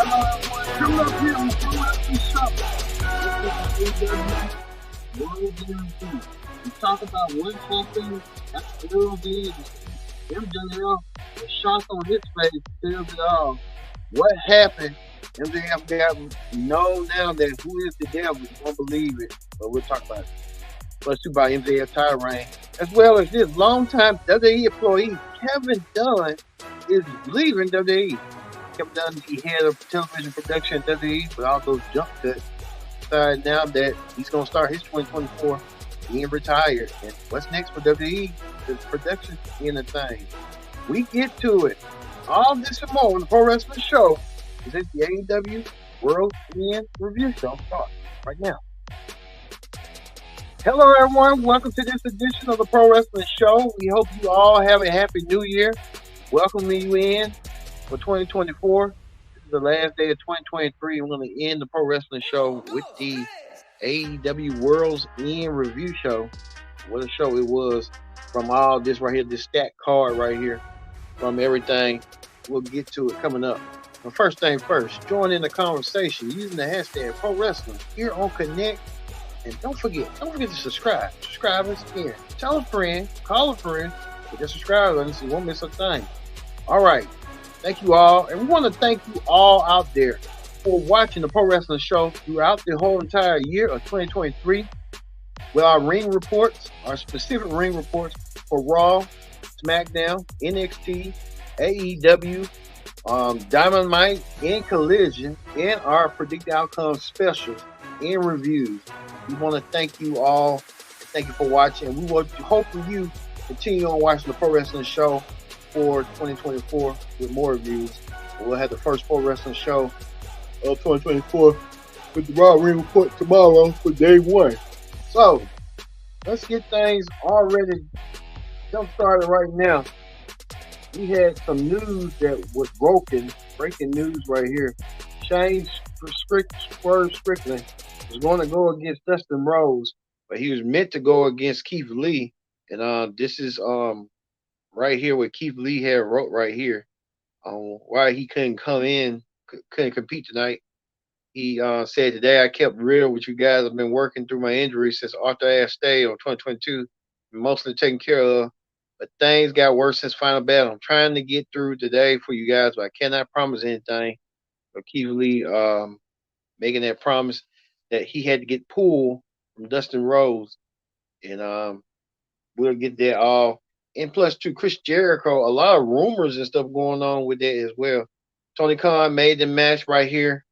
Hello, everyone. Coming up here on Pro Wrestling Show. This is AEW World Guarantee. We talk about what happened at the World Guarantee. MJF, the shock on his face tells it all. What happened? MJF got known now that who is the devil? You won't believe it, but we'll talk about it. Plus, two by MJF title reign, as well as this longtime WWE employee Kevin Dunn is leaving WWE. Kevin Dunn, the head of television production at WWE, but also jump cut, decided now that he's going to start his 2024 being retired. And what's next for WWE? The production in the thing. We get to it. All this and more on the Pro Wrestling Show is at the AEW World End Review Show. Start right now. Hello, everyone. Welcome to this edition of the Pro Wrestling Show. We hope you all have a happy new year. Welcoming you in for 2024. This is the last day of 2023. I'm going to end the Pro Wrestling Show with the AEW World's End Review Show. What a show it was from all this right here, this stat card right here, from everything. We'll get to it coming up. But first thing first, join in the conversation using the hashtag Pro Wrestling here on Connect. And don't forget to subscribe. Subscribe us here. Tell a friend, call a friend, hit the subscribe button so you won't miss a thing. All right. Thank you all. And we want to thank you all out there for watching the Pro Wrestling Show throughout the whole entire year of 2023 with our ring reports, our specific ring reports for Raw, SmackDown, NXT, AEW, Dynamite, and Collision, and our predicted outcome specials and reviews. We want to thank you all. Thank you for watching. And we will hopefully you continue on watching the Pro Wrestling Show for 2024 with more reviews. We'll have the first Pro Wrestling Show of 2024 with the Raw Ring Report tomorrow for day one. So let's get things already jump started right now. We had some news that was breaking news right here. Shane Swerve Strickland was going to go against Dustin Rhodes, but he was meant to go against Keith Lee. And this is right here what Keith Lee had wrote right here why he couldn't come in, couldn't compete tonight. He said, today I kept real with you guys. I've been working through my injury since Arthur Ashe Day of 2022, mostly taken care of. But things got worse since Final Battle. I'm trying to get through today for you guys, but I cannot promise anything. But Keith Lee making that promise that he had to get pulled from Dustin Rhodes. And we'll get that all. And plus, to Chris Jericho, a lot of rumors and stuff going on with that as well. Tony Khan made the match right here,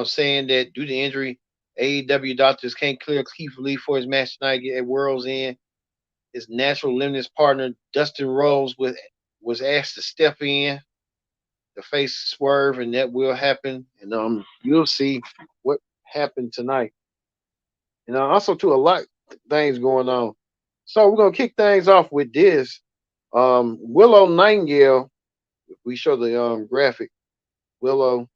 saying that due to injury, AEW doctors can't clear Keith Lee for his match tonight at World's End. His natural limited partner, Dustin Rhodes, was asked to step in to face Swerve, and that will happen. And you'll see what happened tonight. And also, too, a lot of things going on. So we're going to kick things off with this. Willow Nightingale, if we show the graphic, Willow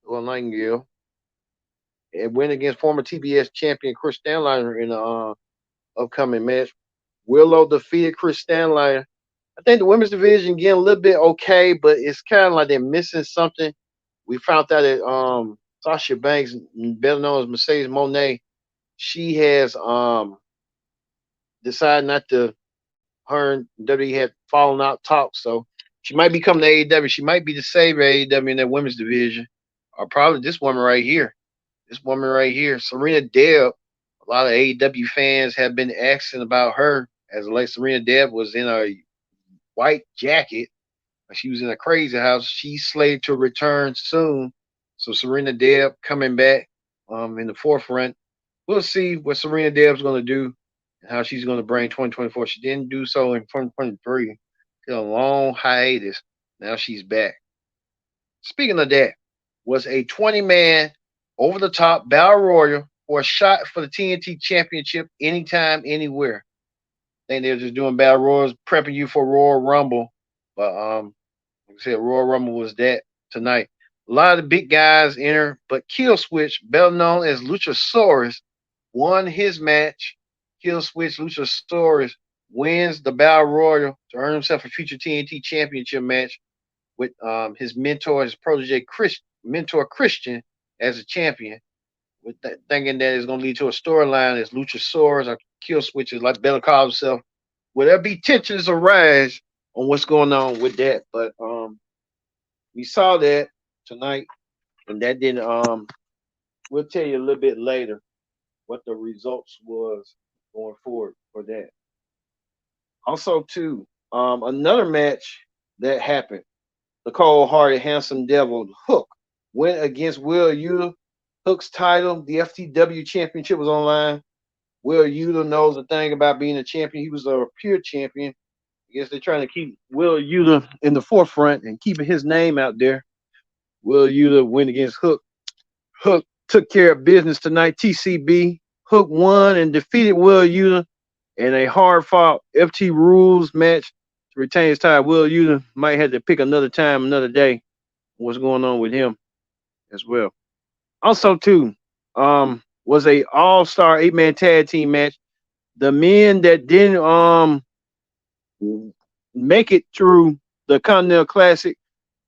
Nightingale, and went against former TBS champion Chris Stanliner in the upcoming match. Willow defeated Chris Stanliner. I think the women's division getting a little bit okay, but it's kind of like they're missing something. We found out that Sasha Banks, better known as Mercedes Moné, she has decided not to. Her and WWE had fallen out talks, so she might be coming to AEW. She might be the savior of AEW in that women's division, or probably this woman right here. This woman right here, Serena Deeb. A lot of AEW fans have been asking about her as late. Serena Deeb was in a white jacket. She was in a crazy house. She's slated to return soon. So Serena Deeb coming back in the forefront. We'll see what Serena Deeb's going to do and how she's going to bring 2024. She didn't do so in 2023. She had a long hiatus. Now she's back. Speaking of that, was a 20-man over-the-top battle royal for a shot for the TNT Championship anytime, anywhere. I think they're just doing battle royals, prepping you for Royal Rumble. But like I said, Royal Rumble was that tonight. A lot of the big guys enter, but Killswitch, better known as Luchasaurus, won his match. Killswitch Luchasaurus wins the Battle Royal to earn himself a future TNT Championship match. with his mentor, his protege, mentor Christian as a champion, with thinking that it's going to lead to a storyline as Luchasaurus or kill switches, like Bella calls himself. Will there be tensions arise on what's going on with that? But we saw that tonight, and that didn't. We'll tell you a little bit later what the results was going forward for that. Also, too, another match that happened. The cold-hearted, handsome devil Hook went against Will Yuta. Hook's title, the FTW Championship, was online. Will Yuta knows a thing about being a champion. He was a pure champion. I guess they're trying to keep Will Yuta in the forefront and keeping his name out there. Will Yuta went against Hook. Hook took care of business tonight. TCB. Hook won and defeated Will Yuta in a hard-fought FT Rules match to retain his title. Will Yuta might have to pick another time, another day. What's going on with him as well? Also, too, was a all-star 8-man tag team match. The men that didn't make it through the Continental Classic,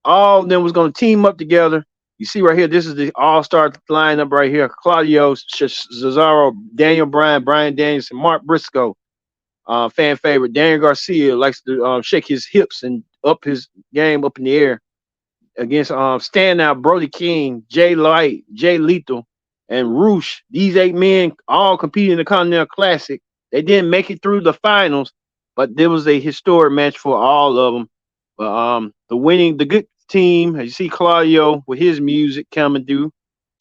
all of them was going to team up together. You see right here, this is the all-star lineup right here. Claudio, Cesaro, Daniel Bryan, Brian Danielson, Mark Briscoe, fan favorite. Daniel Garcia likes to shake his hips and up his game up in the air against standout Brody King, Jay Light, Jay Lethal, and Roosh. These 8 men all competed in the Continental Classic. They didn't make it through the finals, but there was a historic match for all of them. But the good team, as you see Claudio with his music coming through,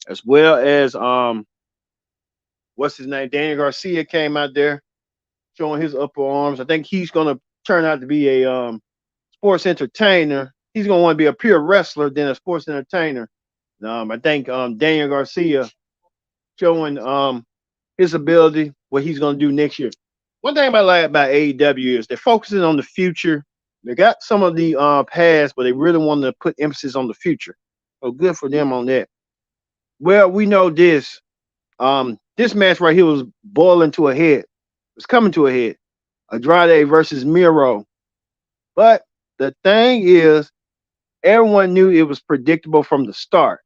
as well as what's his name? Daniel Garcia came out there showing his upper arms. I think he's gonna turn out to be a sports entertainer. He's gonna want to be a pure wrestler than a sports entertainer. I think Daniel Garcia showing his ability, what he's gonna do next year. One thing I like about AEW is they're focusing on the future. They got some of the past, but they really want to put emphasis on the future. So good for them on that. Well, we know this. This match right here was boiling to a head. It's coming to a head. Andrade versus Miro. But the thing is, everyone knew it was predictable from the start.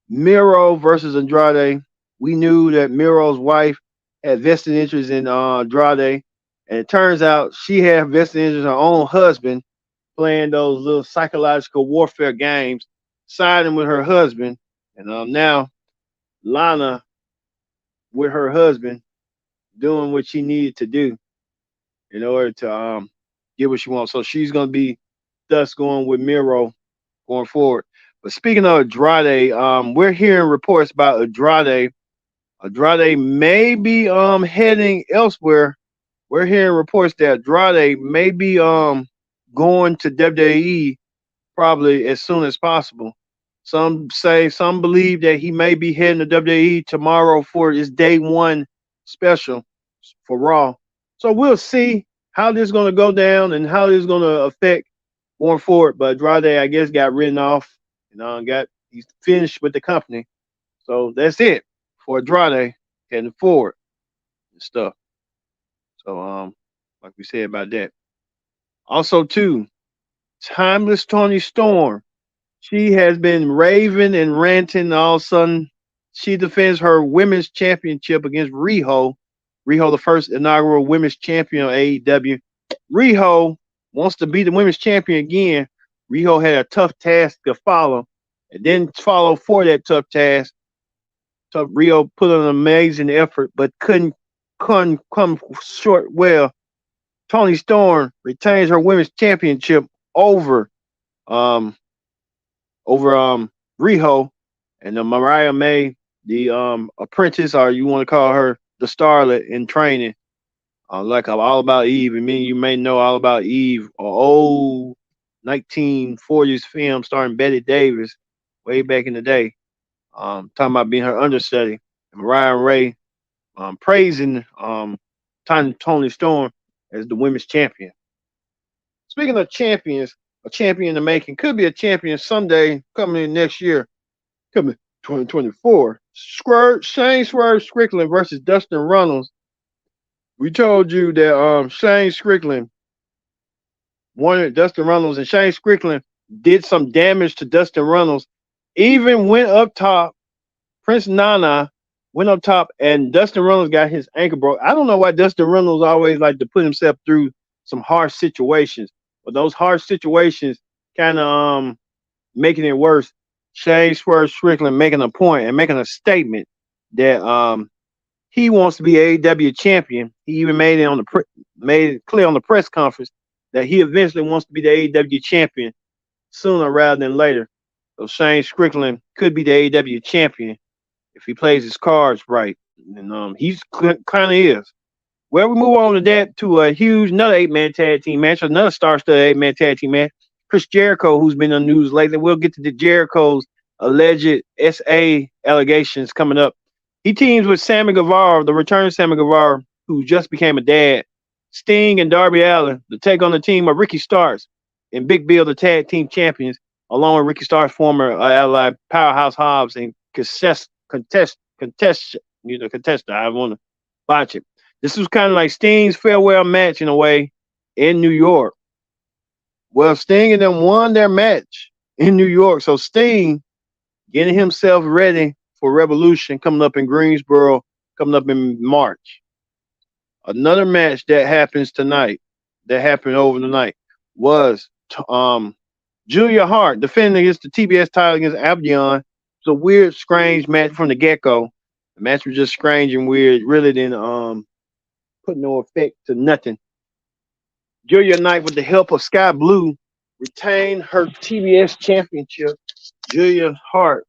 Miro versus Andrade. We knew that Miro's wife had vested interest in Andrade. And it turns out she had vested interest in her own husband, playing those little psychological warfare games, siding with her husband. And now Lana with her husband doing what she needed to do in order to get what she wants. So she's going to be thus going with Miro going forward. But speaking of Andrade, we're hearing reports about Andrade. Andrade may be heading elsewhere. We're hearing reports that Andrade may be going to WWE probably as soon as possible. Some believe that he may be heading to WWE tomorrow for his day one special for Raw. So we'll see how this is going to go down and how this is going to affect going forward. But Andrade, I guess, got written off and he's finished with the company. So that's it for Andrade heading forward and stuff. So like we said about that. Also, too, Timeless Toni Storm. She has been raving and ranting. All of a sudden, she defends her women's championship against Riho. Riho, the first inaugural women's champion of AEW. Riho wants to be the women's champion again. Riho had a tough task to follow. And then follow for that tough task. Riho put an amazing effort, but couldn't come short well. Toni Storm retains her women's championship over Riho, and Mariah May, the apprentice, or you want to call her the starlet in training, like All About Eve. And you may know All About Eve, an old 1940s film starring Bette Davis way back in the day. Talking about being her understudy. And Mariah Ray praising Toni Storm as the women's champion. Speaking of champions, a champion in the making, could be a champion someday coming in next year, coming 2024. Shane Swerve Strickland versus Dustin Runnels. We told you that Shane Strickland wanted Dustin Runnels, and Shane Strickland did some damage to Dustin Runnels, even went up top. Prince Nana went up top, and Dustin Runnels got his ankle broke. I don't know why Dustin Runnels always like to put himself through some harsh situations, but those harsh situations kind of making it worse. Shane Swerve Strickland making a point and making a statement that he wants to be AEW champion. He even made it clear on the press conference that he eventually wants to be the AEW champion sooner rather than later. So Shane Strickland could be the AEW champion if he plays his cards right, and he's kind of is. Well, we move on to that to a huge another 8-man tag team match, another star-studded 8-man tag team match. Chris Jericho, who's been on the news lately. We'll get to the Jericho's alleged SA allegations coming up. He teams with Sammy Guevara, the return Sammy Guevara, who just became a dad. Sting and Darby Allin to take on the team of Ricky Starks and Big Bill, the tag team champions, along with Ricky Starks' former ally Powerhouse Hobbs and contest. I want to botch it. This was kind of like Sting's farewell match in a way in New York. Well, Sting and them won their match in New York. So Sting getting himself ready for Revolution coming up in Greensboro, coming up in March. Another match that happens tonight, that happened over the night, was Julia Hart defending against the TBS title against Abdion. It's a weird, strange match from the get-go. The match was just strange and weird. Really didn't put no effect to nothing. Julia Knight, with the help of Sky Blue, retained her TBS championship. Julia Hart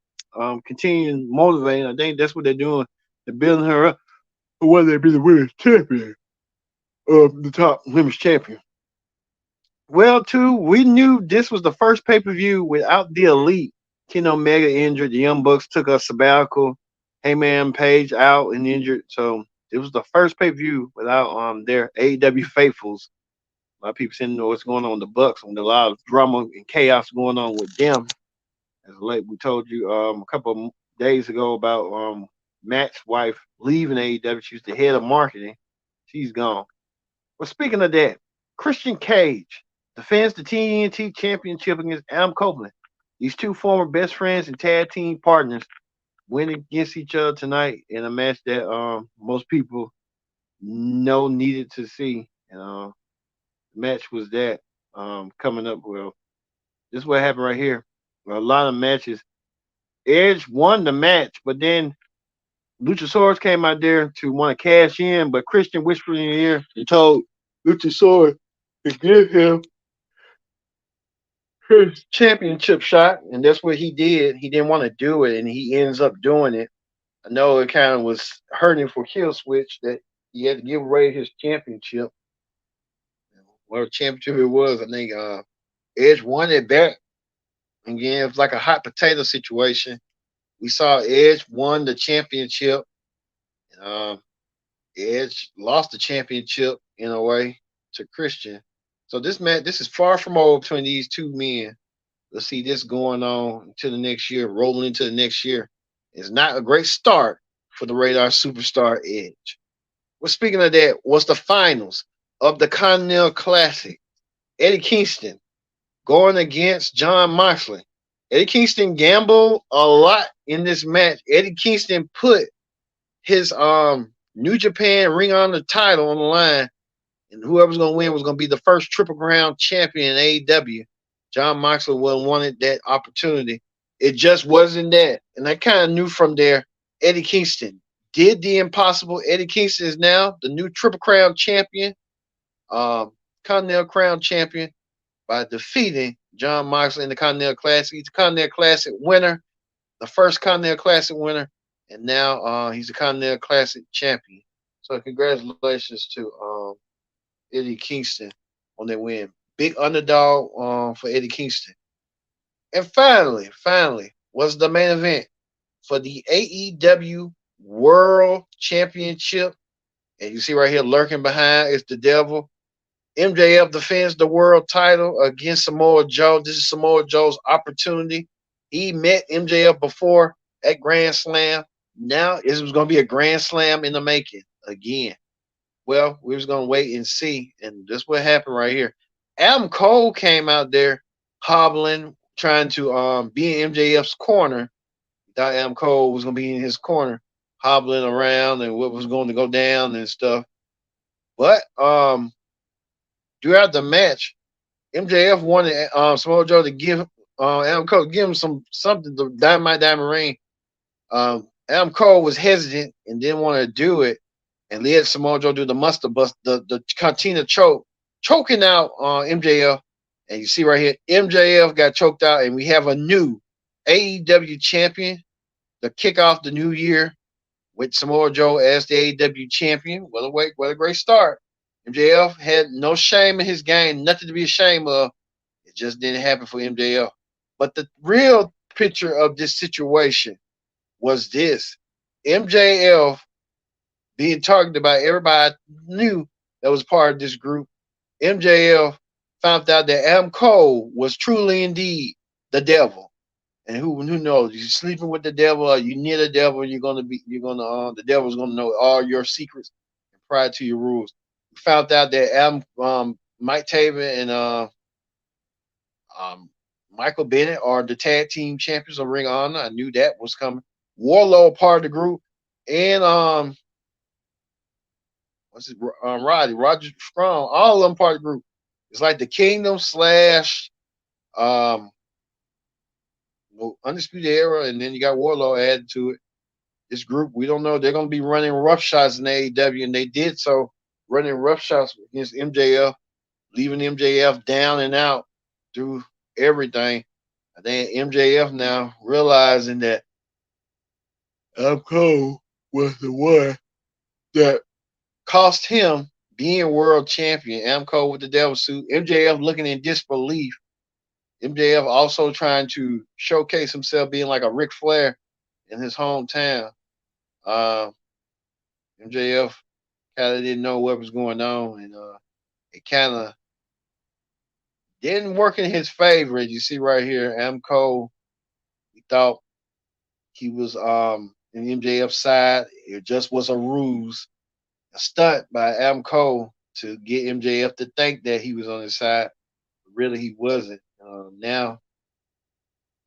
continuing motivating. I think that's what they're doing. They're building her up for whether they be the women's champion of the top women's champion. Well, too, we knew this was the first pay-per-view without the Elite. Ken Omega injured. The Young Bucks took a sabbatical. Heyman Page out and injured. So it was the first pay-per-view without their AEW faithfuls. A lot of people saying know what's going on with the Bucks, and a lot of drama and chaos going on with them. As late we told you a couple of days ago about Matt's wife leaving AEW. She was the head of marketing. She's gone. Well, speaking of that, Christian Cage defends the TNT Championship against Adam Copeland. These two former best friends and tag team partners went against each other tonight in a match that most people know needed to see. And the match was that coming up. Well, this is what happened right here. Well, a lot of matches. Edge won the match, but then Luchasaurus came out there to want to cash in, but Christian whispered in the ear and told Luchasaurus to give him his championship shot, and that's what he did. He didn't want to do it, and he ends up doing it. I know it kind of was hurting for Kill Switch that he had to give away his championship. What championship it was, I think Edge won it back. Again, it was like a hot potato situation. We saw Edge won the championship. Um, Edge lost the championship in a way to Christian. So this is far from over between these two men. Let's see this going on into the next year, rolling into the next year. It's not a great start for the Radar Superstar Edge. Well, speaking of that, was the finals of the Continental Classic. Eddie Kingston going against John Moxley. Eddie Kingston gambled a lot in this match. Eddie Kingston put his New Japan Ring of Honor title on the line, and whoever's going to win was going to be the first Triple Crown champion in AEW. John Moxley wanted that opportunity. It just wasn't that. And I kind of knew from there, Eddie Kingston did the impossible. Eddie Kingston is now the new Triple Crown champion, Continental Crown champion, by defeating John Moxley in the Continental Classic. He's the Continental Classic winner, the first Continental Classic winner, and now he's a Continental Classic champion. So congratulations to Eddie Kingston on their win. Big underdog for Eddie Kingston. And finally, was the main event for the AEW World Championship. And you see right here lurking behind is the devil. MJF defends the world title against Samoa Joe. This is Samoa Joe's opportunity. He met MJF before at Grand Slam. Now this was going to be a Grand Slam in the making again. Well, we was going to wait and see. And that's what happened right here. Adam Cole came out there hobbling, trying to be in MJF's corner. Thought Adam Cole was gonna be in his corner, hobbling around and what was going to go down and stuff. But throughout the match, MJF wanted Samoa Joe to give Adam Cole give him something to Dynamite Diamond Ring. Adam Cole was hesitant and didn't want to do it, and let Samoa Joe do the mustard bust, the Cantina choke, choking out MJF. And you see right here, MJF got choked out, and we have a new AEW champion to kick off the new year with Samoa Joe as the AEW champion. What a great start. MJF had no shame in his game, nothing to be ashamed of. It just didn't happen for MJF. But the real picture of this situation was this: MJF being targeted by everybody knew that was part of this group. MJF found out that Adam Cole was truly indeed the devil. And who knows? You're sleeping with the devil, or you near the devil, the devil's gonna know all your secrets and prior to your rules. We found out that Adam, Mike Taven and um, Michael Bennett are the tag team champions of Ring of Honor. I knew that was coming. Warlow part of the group, and what's his Roger Strong, all of them part of the group. It's like the Kingdom slash um Undisputed Era, and then you got Warlow added to it. This group, we don't know. They're going to be running rough shots in AEW, and they did so, running rough shots against MJF, leaving MJF down and out through everything. I think MJF now realizing that Adam Cole was the one that cost him being world champion. Adam Cole with the devil suit. MJF looking in disbelief. MJF also trying to showcase himself being like a Ric Flair in his hometown. Uh, MJF kind of didn't know what was going on, and it kind of didn't work in his favor. As you see right here, Adam Cole, he thought he was in MJF's side. It just was a ruse, a stunt by Adam Cole to get MJF to think that he was on his side. But really, he wasn't. Now,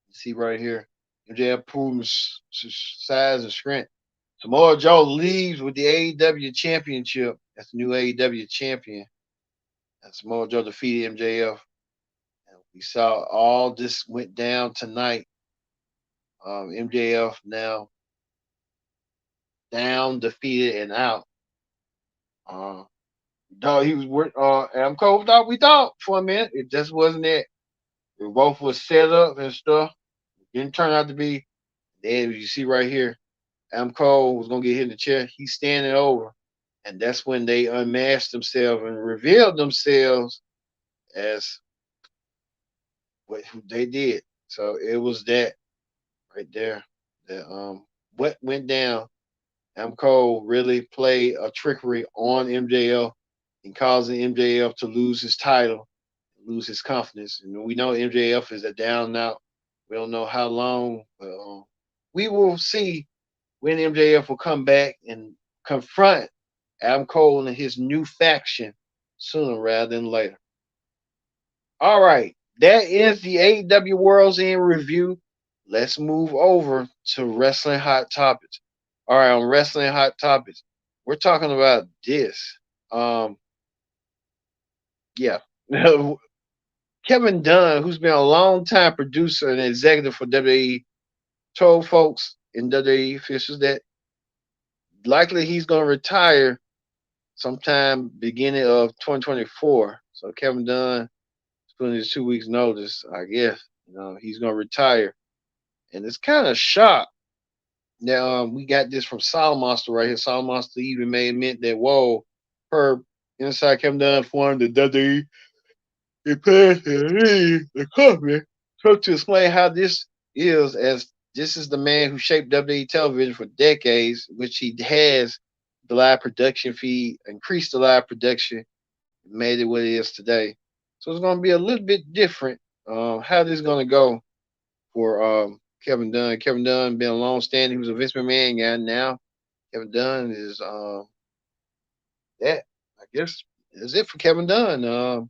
you see right here, MJF proves his size and strength. Samoa Joe leaves with the AEW championship. That's the new AEW champion. And Samoa Joe defeated MJF. And we saw all this went down tonight. MJF now down, defeated, and out. Uh, Dog, he was worth. Adam Cole thought we thought for a minute. It just wasn't it. We both was set up and stuff. It didn't turn out to be. Then you see right here, Adam Cole was gonna get hit in the chair. He's standing over, and that's when they unmasked themselves and revealed themselves as what who they did. So it was that right there. That what went down. Adam Cole really played a trickery on MJF and causing MJF to lose his title, lose his confidence. And we know MJF is a down and out. We don't know how long, but we will see when MJF will come back and confront Adam Cole and his new faction sooner rather than later. All right, that is the AEW World's End review. Let's move over to Wrestling Hot Topics. All right, on Wrestling Hot Topics, we're talking about this. Yeah. Kevin Dunn, who's been a long time producer and executive for WWE, told folks in WWE officials that likely he's going to retire sometime beginning of 2024. So Kevin Dunn is putting his 2 weeks notice, I guess. He's going to retire. And it's kind of shocked. Now, we got this from Solid Monster right here. Solid Monster even made admit that, whoa, her inside Kevin Dunn formed the WWE. He passed the company. So to explain how this is, as this is the man who shaped WWE television for decades, which he has the live production feed, increased the live production, made it what it is today. So it's going to be a little bit different. How this is going to go for Kevin Dunn. Kevin Dunn been a long standing. He was a Vince McMahon guy. Now Kevin Dunn is that. I guess is it for Kevin Dunn.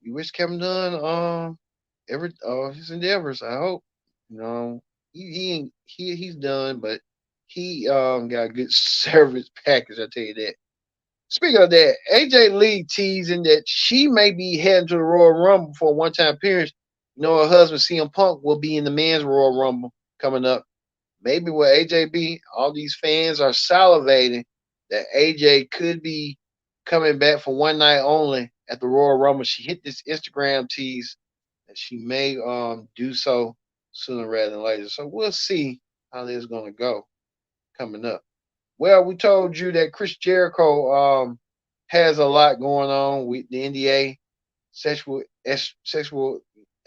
We wish Kevin Dunn his endeavors. I hope. You know, he's done, but he got a good service package. I tell you that. Speaking of that, AJ Lee teasing that she may be heading to the Royal Rumble for a one-time appearance. You know, her husband CM Punk will be in the men's Royal Rumble coming up. Maybe with AJ be, all these fans are salivating that AJ could be coming back for one night only at the Royal Rumble. She hit this Instagram tease that she may do so sooner rather than later. So we'll see how this is gonna go coming up. Well, we told you that Chris Jericho has a lot going on with the NDA, sexual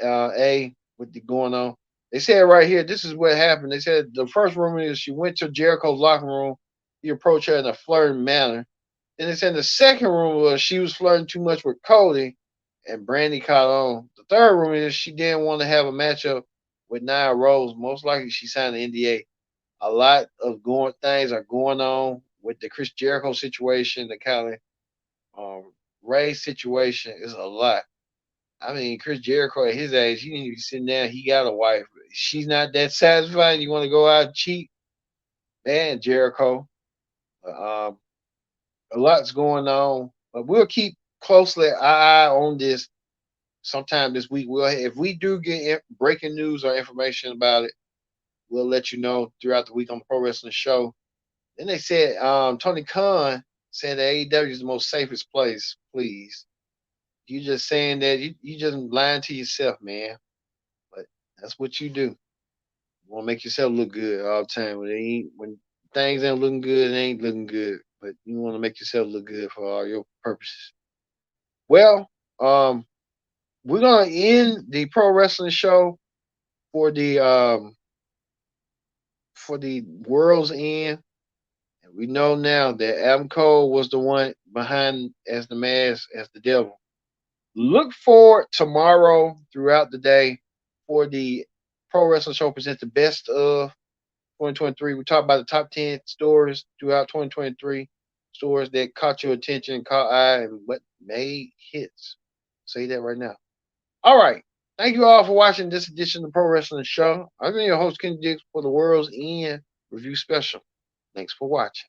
A with the going on. They said right here, this is what happened. They said the first rumor is she went to Jericho's locker room. He approached her in a flirting manner. Then they said the second rumor was she was flirting too much with Cody, and Brandy caught on. The third rumor is she didn't want to have a matchup with Nia Rose. Most likely she signed an NDA. A lot of going things are going on with the Chris Jericho situation, the Kylie Ray situation is a lot. I mean, Chris Jericho at his age, he need to be sitting down. He got a wife. She's not that satisfied. You want to go out and cheat, man, Jericho. Um, a lot's going on, but we'll keep closely eye on this. Sometime this week, we'll if we do get breaking news or information about it, we'll let you know throughout the week on the Pro Wrestling Show. Then they said Tony Khan said that AEW is the most safest place. Please, you just saying that you just lying to yourself, man. But that's what you do. You want to make yourself look good all the time. When things ain't looking good, it ain't looking good. But you want to make yourself look good for all your purposes. Well, we're gonna end the pro wrestling show for the world's end. And we know now that Adam Cole was the one behind as the mask as the devil. Look forward tomorrow throughout the day for the Pro Wrestling Show presents the best of 2023. We talk about the top 10 stores throughout 2023, stores that caught your attention, caught eye, and what made hits. Say that right now. All right. Thank you all for watching this edition of the Pro Wrestling Show. I've been your host, Ken Diggs, for the World's End Review Special. Thanks for watching.